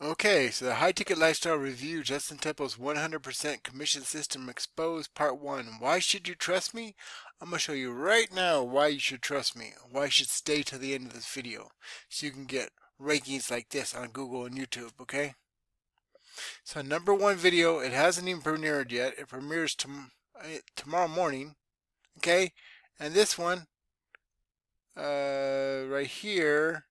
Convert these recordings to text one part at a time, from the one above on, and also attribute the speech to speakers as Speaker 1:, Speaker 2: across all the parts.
Speaker 1: Okay, so the high ticket lifestyle review, Justin Temple's 100% commission system exposed, part 1. Why should you trust me? I'm going to show you right now why you should trust me, why you should stay to the end of this video so you can get rankings like this on Google and YouTube, okay? So number one video, it hasn't even premiered yet. It premieres tomorrow morning, okay? And this one, right here,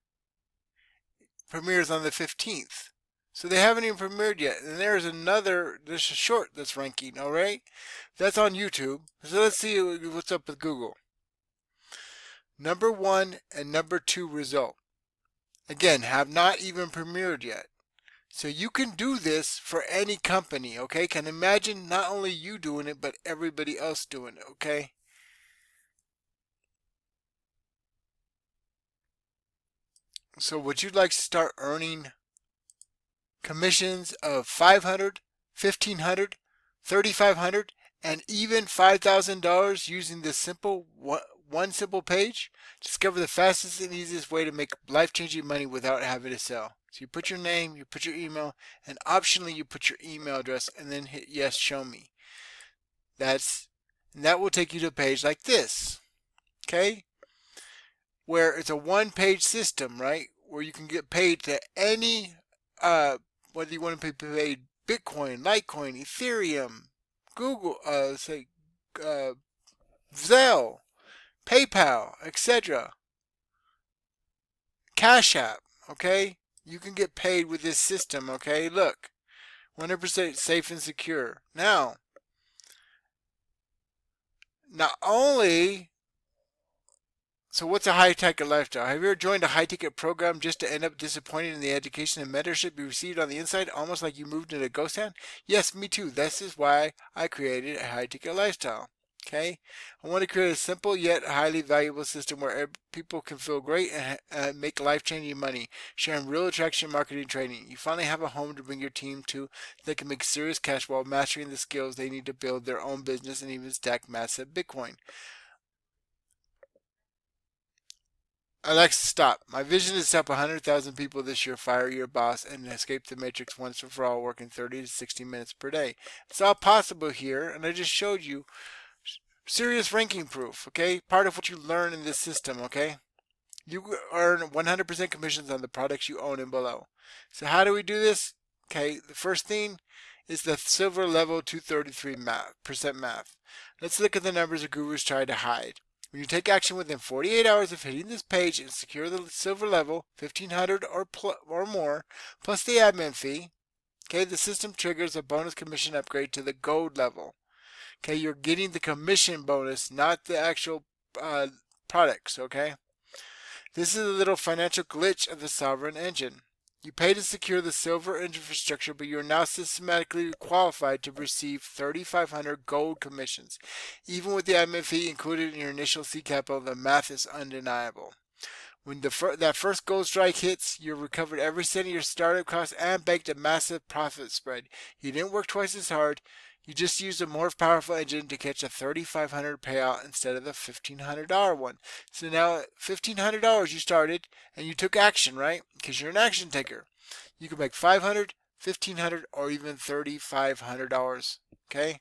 Speaker 1: premieres on the 15th. So they haven't even premiered yet. And there's a short that's ranking, all right? That's on YouTube. So let's see what's up with Google. Number one and number two result. Again, have not even premiered yet. So you can do this for any company, okay? Can imagine not only you doing it, but everybody else doing it, okay? So would you like to start earning commissions of $500, $1,500, $3,500, and even $5,000 using this one simple page? Discover the fastest and easiest way to make life-changing money without having to sell. So you put your name, you put your email, and optionally you put your email address and then hit yes, show me. And that will take you to a page like this, okay? Where it's a one-page system, right? Where you can get paid to any whether you want to be paid Bitcoin, Litecoin, Ethereum, Google, Zelle, PayPal, etc., Cash App, okay? You can get paid with this system, okay? Look, 100% safe and secure. Now, not only, so what's a high-ticket lifestyle? Have you ever joined a high-ticket program just to end up disappointed in the education and mentorship you received on the inside, almost like you moved into a ghost town? Yes, me too. This is why I created a high-ticket lifestyle. Okay, I want to create a simple yet highly valuable system where people can feel great and make life-changing money, sharing real attraction marketing training. You finally have a home to bring your team to that can make serious cash while mastering the skills they need to build their own business and even stack massive Bitcoin. Alexa, stop. My vision is to help 100,000 people this year fire your boss and escape the matrix once and for all, working 30 to 60 minutes per day. It's all possible here, and I just showed you serious ranking proof, okay? Part of what you learn in this system, okay? You earn 100% commissions on the products you own and below. So how do we do this? Okay, the first thing is the silver level 233% math. Let's look at the numbers the gurus try to hide. When you take action within 48 hours of hitting this page and secure the silver level, 1500 or more, plus the admin fee, okay, the system triggers a bonus commission upgrade to the gold level. Okay, you're getting the commission bonus, not the actual products, okay? This is a little financial glitch of the Sovereign engine. You pay to secure the silver infrastructure, but you are now systematically qualified to receive 3,500 gold commissions. Even with the admin fee included in your initial seed capital, the math is undeniable. When that first gold strike hits, you've recovered every cent of your startup costs and banked a massive profit spread. You didn't work twice as hard. You just used a more powerful engine to catch a $3,500 payout instead of the $1,500 one. So now at $1,500 you started and you took action, right? Because you're an action taker. You can make $500, $1,500, or even $3,500. Okay?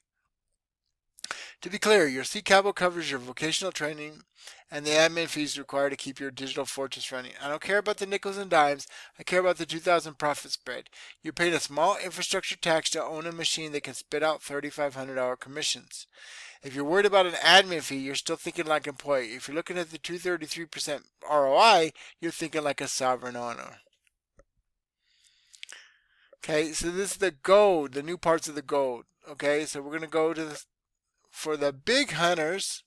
Speaker 1: To be clear, your seed capital covers your vocational training and the admin fees required to keep your digital fortress running. I don't care about the nickels and dimes. I care about the 2,000 profit spread. You're paying a small infrastructure tax to own a machine that can spit out $3,500 commissions. If you're worried about an admin fee, you're still thinking like an employee. If you're looking at the 233% ROI, you're thinking like a sovereign owner. Okay, so this is the gold, the new parts of the gold. Okay, so we're going to go to for the big hunters,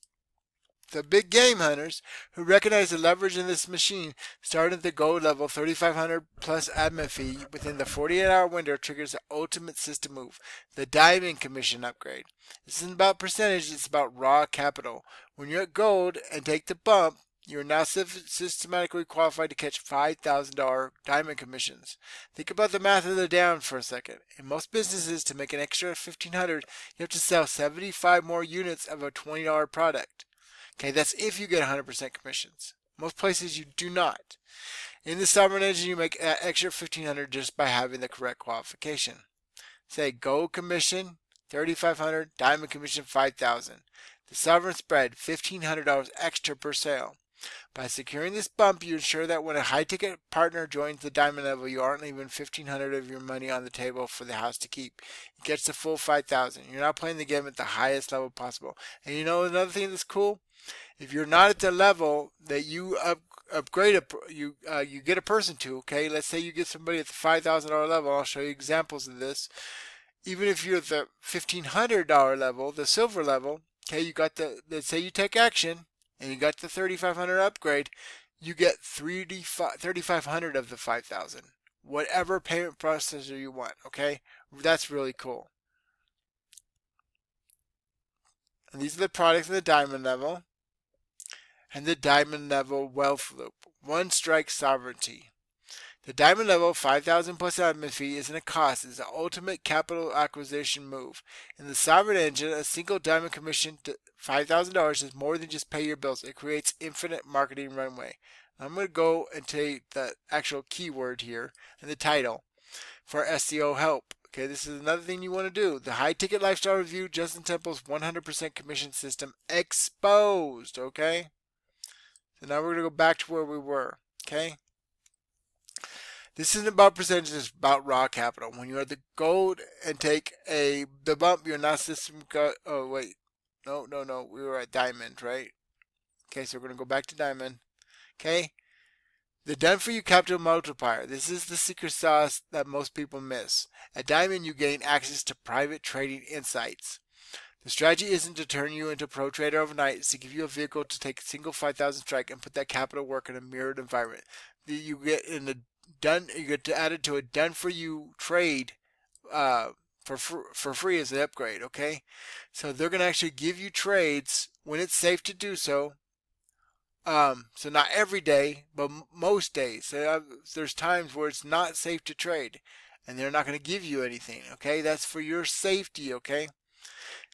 Speaker 1: the big game hunters who recognize the leverage in this machine. Starting at the gold level, 3,500 plus admin fee within the 48-hour window triggers the ultimate system move, the diamond commission upgrade. This isn't about percentage, it's about raw capital. When you're at gold and take the bump, you're now systematically qualified to catch $5,000 diamond commissions. Think about the math of the down for a second. In most businesses, to make an extra $1,500, you have to sell 75 more units of a $20 product. Okay, that's if you get 100% commissions. Most places you do not. In the sovereign engine, you make an extra 1,500 just by having the correct qualification. Say gold commission 3,500, diamond commission 5,000. The sovereign spread $1,500 extra per sale. By securing this bump, you ensure that when a high-ticket partner joins the diamond level, you aren't leaving 1,500 of your money on the table for the house to keep. It gets the full 5,000. You're not playing the game at the highest level possible. And you know another thing that's cool? If you're not at the level that you upgrade you get a person to, okay? Let's say you get somebody at the $5,000 level. I'll show you examples of this. Even if you're at the $1,500 level, the silver level, okay, you got let's say you take action and you got the 3,500 upgrade, you get 3,500 of the 5,000. Whatever payment processor you want, okay? That's really cool. And these are the products of the diamond level and the diamond level wealth loop. One strike sovereignty. The diamond level 5,000 plus admin fee isn't a cost, it's the ultimate capital acquisition move. In the sovereign engine, a single diamond commission to $5,000 is more than just pay your bills. It creates infinite marketing runway. I'm going to go and take the actual keyword here and the title for SEO help. Okay, this is another thing you want to do. The high ticket lifestyle review, Justin Temple's 100% commission system exposed. Okay, so now we're going to go back to where we were. Okay. This isn't about percentages, it's about raw capital. When you're at the gold and take the bump, you're not system. Oh wait, no, we were at diamond, right? Okay, so we're gonna go back to diamond. Okay, the done for you capital multiplier. This is the secret sauce that most people miss. At diamond, you gain access to private trading insights. The strategy isn't to turn you into a pro trader overnight. It's to give you a vehicle to take a single 5,000 strike and put that capital work in a mirrored environment. You get you get to add it to a done for you trade for free as an upgrade. Okay, so they're gonna actually give you trades when it's safe to do so. So not every day, but most days. So there's times where it's not safe to trade, and they're not gonna give you anything. Okay, that's for your safety. Okay.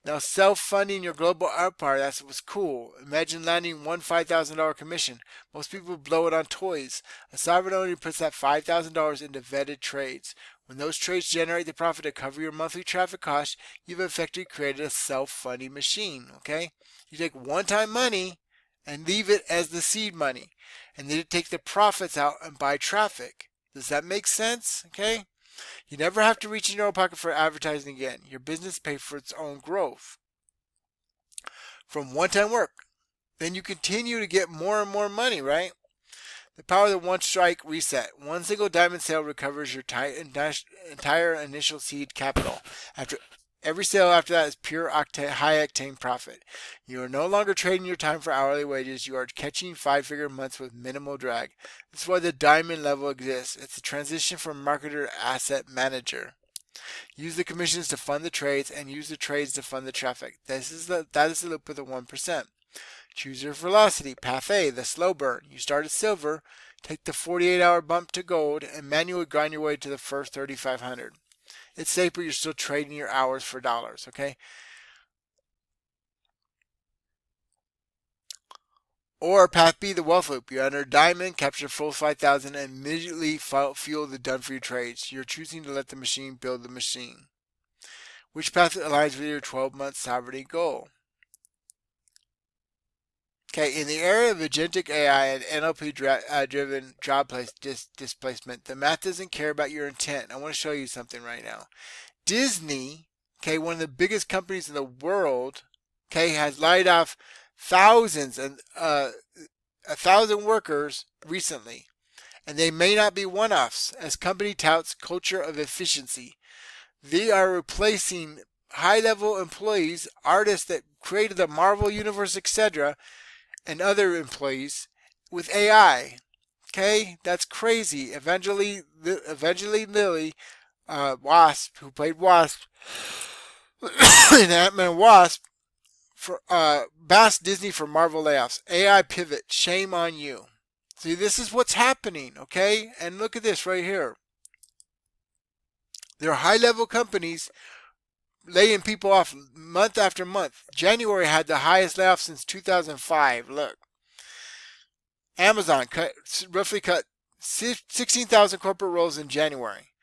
Speaker 1: Now, self-funding your global empire, that's what's cool. Imagine landing one $5,000 commission. Most people blow it on toys. A sovereign only puts that $5,000 into vetted trades. When those trades generate the profit to cover your monthly traffic costs, you've effectively created a self-funding machine, okay? You take one-time money and leave it as the seed money. And then you take the profits out and buy traffic. Does that make sense? Okay? You never have to reach in your own pocket for advertising again. Your business pays for its own growth from one-time work. Then you continue to get more and more money, right? The power of the one strike reset. One single diamond sale recovers your entire initial seed capital. After every sale after that is pure high octane profit. You are no longer trading your time for hourly wages. You are catching 5-figure months with minimal drag. This is why the diamond level exists. It's a transition from marketer to asset manager. Use the commissions to fund the trades and use the trades to fund the traffic. That is the loop of the 1%. Choose your velocity. Path A, the slow burn. You start at silver, take the 48-hour bump to gold, and manually grind your way to the first 3,500. It's safe, but you're still trading your hours for dollars, okay? Or path B, the wealth loop. You enter diamond, capture full 5,000, and immediately fuel the done for you trades. You're choosing to let the machine build the machine. Which path aligns with your 12-month sovereignty goal? Okay, in the area of agentic AI and NLP driven job displacement, the math doesn't care about your intent. I want to show you something right now. Disney, okay, one of the biggest companies in the world, okay, has laid off thousands and 1,000 workers recently, and they may not be one-offs. As company touts culture of efficiency, they are replacing high-level employees, artists that created the Marvel universe, etc., and other employees with AI. Okay, that's crazy. Evangeline Lilly, Wasp, who played Wasp in Ant-Man Wasp, for basked Disney for Marvel layoffs. AI pivot. Shame on you. See, this is what's happening. Okay, and look at this right here. They're high-level companies laying people off month after month. January had the highest layoffs since 2005. Look. Amazon roughly cut 16,000 corporate roles in January,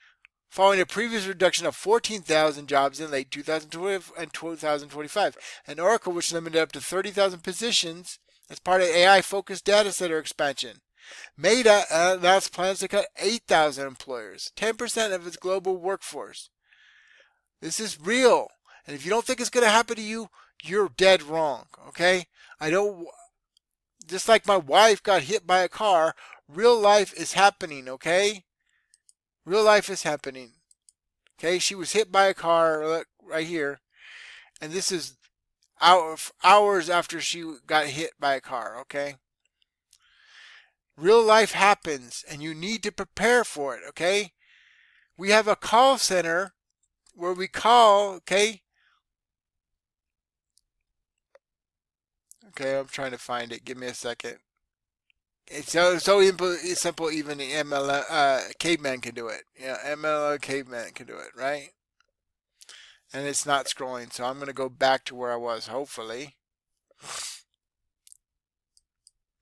Speaker 1: following a previous reduction of 14,000 jobs in late 2020 and 2025. And Oracle, which limited up to 30,000 positions as part of AI-focused data center expansion. Meta announced plans to cut 8,000 employers, 10% of its global workforce. This is real. And if you don't think it's going to happen to you, you're dead wrong, okay? I don't, just like my wife got hit by a car, real life is happening, okay? Real life is happening. Okay, she was hit by a car, look, right here. And this is hours after she got hit by a car, okay? Real life happens, and you need to prepare for it, okay? We have a call center where we call, okay? Okay, I'm trying to find it. Give me a second. It's so simple. Even the ML caveman can do it. Yeah, ML caveman can do it, right? And it's not scrolling, so I'm going to go back to where I was. Hopefully.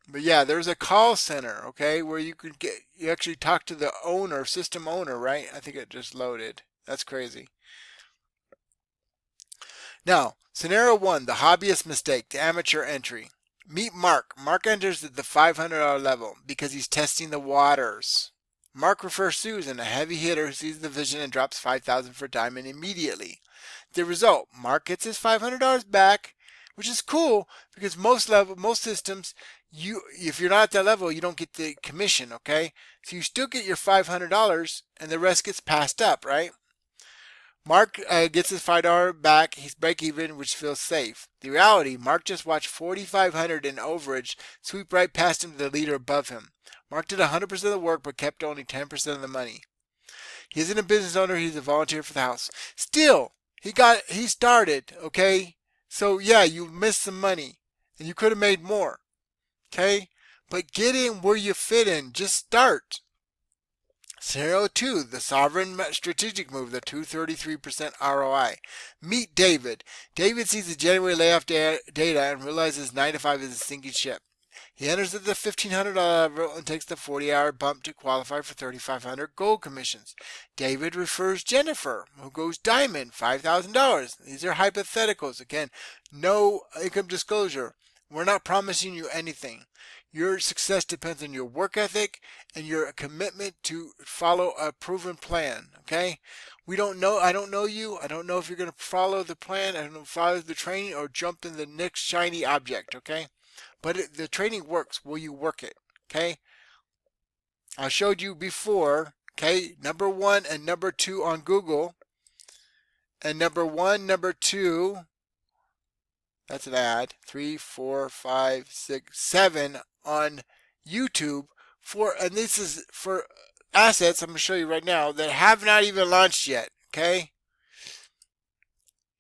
Speaker 1: But yeah, there's a call center, okay, where you actually talk to the owner, system owner, right? I think it just loaded. That's crazy. Now, scenario 1, the hobbyist mistake, the amateur entry. Meet Mark. Mark enters at the $500 level because he's testing the waters. Mark refers Susan, a heavy hitter who sees the vision and drops 5,000 for diamond immediately. The result, Mark gets his $500 back, which is cool because most systems, if you're not at that level, you don't get the commission, okay? So you still get your $500 and the rest gets passed up, right? Mark gets his $5 back. He's break even, which feels safe. The reality, Mark just watched 4,500 in overage sweep right past him to the leader above him. Mark did 100% of the work, but kept only 10% of the money. He isn't a business owner. He's a volunteer for the house. Still, he started, okay? So yeah, you missed some money, and you could have made more, okay? But get in where you fit in. Just start. Scenario 2, the sovereign strategic move, the 233% ROI. Meet David. David sees the January layoff data and realizes 9 to 5 is a sinking ship. He enters at the $1,500 level and takes the 40-hour bump to qualify for $3,500 gold commissions. David refers Jennifer, who goes diamond, $5,000. These are hypotheticals. Again, no income disclosure. We're not promising you anything. Your success depends on your work ethic and your commitment to follow a proven plan, okay? We don't know, I don't know you. I don't know if you're going to follow the plan, I don't know, follow the training or jump in the next shiny object, okay? But the training works. Will you work it, okay? I showed you before, okay, number 1 and number 2 on Google. And number 1, number 2, that's an ad. 3, 4, 5, 6, 7 on YouTube and this is for assets I'm going to show you right now that have not even launched yet, okay?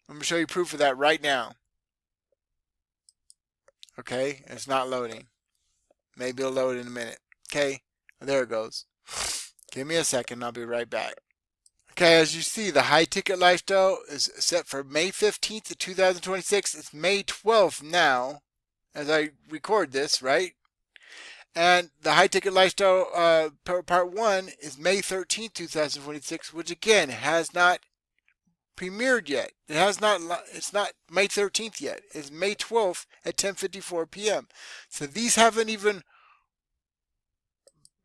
Speaker 1: I'm going to show you proof of that right now. Okay, it's not loading. Maybe it'll load in a minute. Okay, there it goes. Give me a second, I'll be right back. Okay, as you see, the high ticket lifestyle is set for May 15th of 2026. It's May 12th now, as I record this, right? And the high ticket lifestyle part 1 is May 13th, 2026, which again has not premiered yet. It's not May 13th yet. It's May 12th at 10:54 p.m. So these haven't even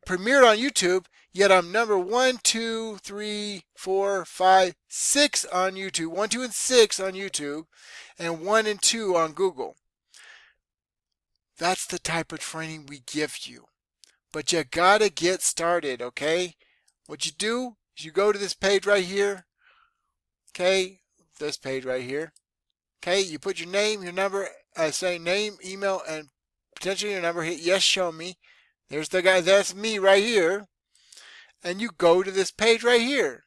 Speaker 1: premiered on YouTube, yet I'm number 1, 2, 3, 4, 5, 6 on YouTube. 1, 2, and 6 on YouTube, and 1 and 2 on Google. That's the type of training we give you. But you gotta get started, okay? What you do is you go to this page right here, okay? This page right here, okay? You put your name, your number, say name, email, and potentially your number. Hit yes, show me. There's the guy, that's me right here. And you go to this page right here,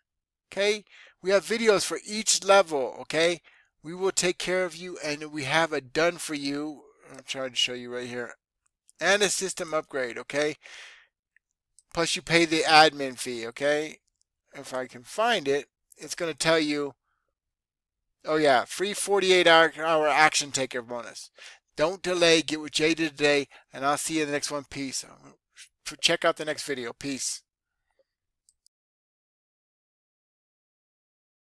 Speaker 1: okay? We have videos for each level, okay? We will take care of you, and we have a done for you. I'm trying to show you right here. And a system upgrade, okay? Plus you pay the admin fee, okay? If I can find it, it's going to tell you, oh yeah, free 48-hour action taker bonus. Don't delay. Get what Jay did today, and I'll see you in the next one. Peace. Check out the next video. Peace.